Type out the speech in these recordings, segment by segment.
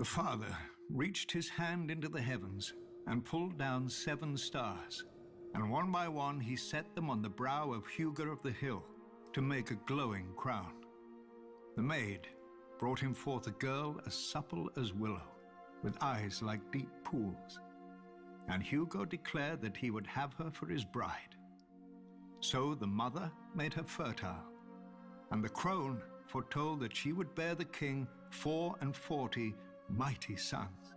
The Father reached his hand into the heavens and pulled down 7 stars, and one by one he set them on the brow of Hugo of the hill to make a glowing crown. The maid brought him forth a girl as supple as willow, with eyes like deep pools, and Hugo declared that he would have her for his bride. So the mother made her fertile, and the crone foretold that she would bear the king 44 mighty sons.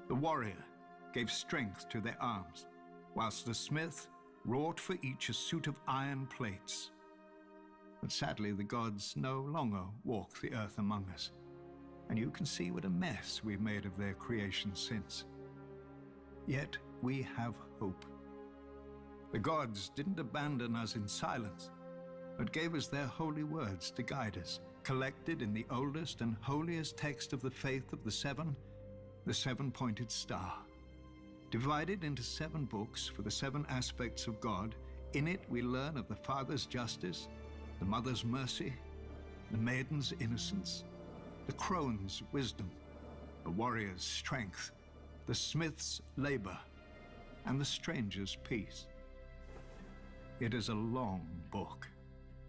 The warrior gave strength to their arms, whilst the smith wrought for each a suit of iron plates. But sadly, the gods no longer walk the earth among us, and you can see what a mess we've made of their creation since. Yet we have hope. The gods didn't abandon us in silence, but gave us their holy words to guide us, collected in the oldest and holiest text of the faith of the 7-pointed star. Divided into 7 books for the 7 aspects of God, in it we learn of the Father's justice, the Mother's mercy, the maiden's innocence, the crone's wisdom, the warrior's strength, the smith's labor, and the stranger's peace. It is a long book.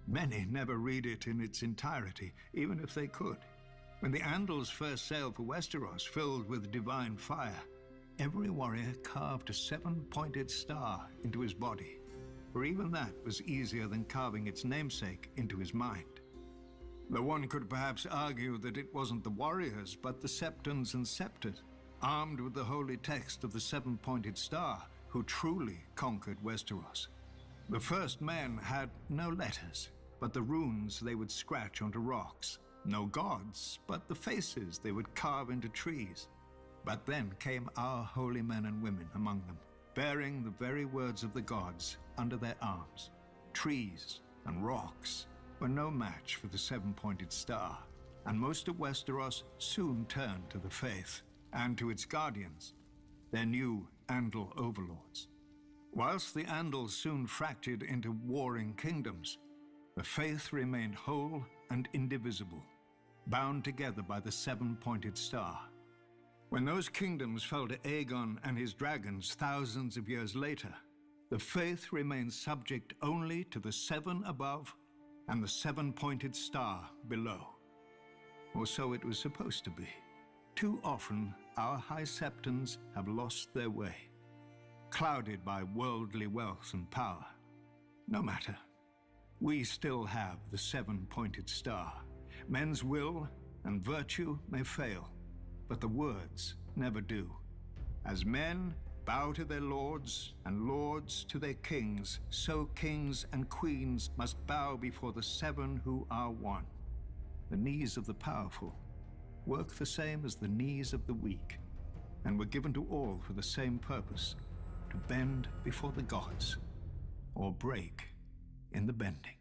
Many never read it in its entirety, even if they could. When the Andals first sailed for Westeros, filled with divine fire, every warrior carved a 7-pointed star into his body, for even that was easier than carving its namesake into his mind. Though one could perhaps argue that it wasn't the warriors, but the septons and septors, armed with the holy text of the 7-pointed star, who truly conquered Westeros. The first men had no letters, but the runes they would scratch onto rocks. No gods, but the faces they would carve into trees. But then came our holy men and women among them, bearing the very words of the gods under their arms. Trees and rocks were no match for the 7-pointed star, and most of Westeros soon turned to the faith and to its guardians, their new Andal overlords. Whilst the Andals soon fractured into warring kingdoms, the faith remained whole and indivisible, bound together by the 7-pointed star. When those kingdoms fell to Aegon and his dragons thousands of years later, the faith remained subject only to the 7 above and the 7-pointed star below. Or so it was supposed to be. Too often, our high septons have lost their way, clouded by worldly wealth and power. No matter. We still have the 7-pointed star. Men's will and virtue may fail, but the words never do. As men bow to their lords and lords to their kings, so kings and queens must bow before the 7 who are one. The knees of the powerful work the same as the knees of the weak, and were given to all for the same purpose, to bend before the gods, or break in the bending.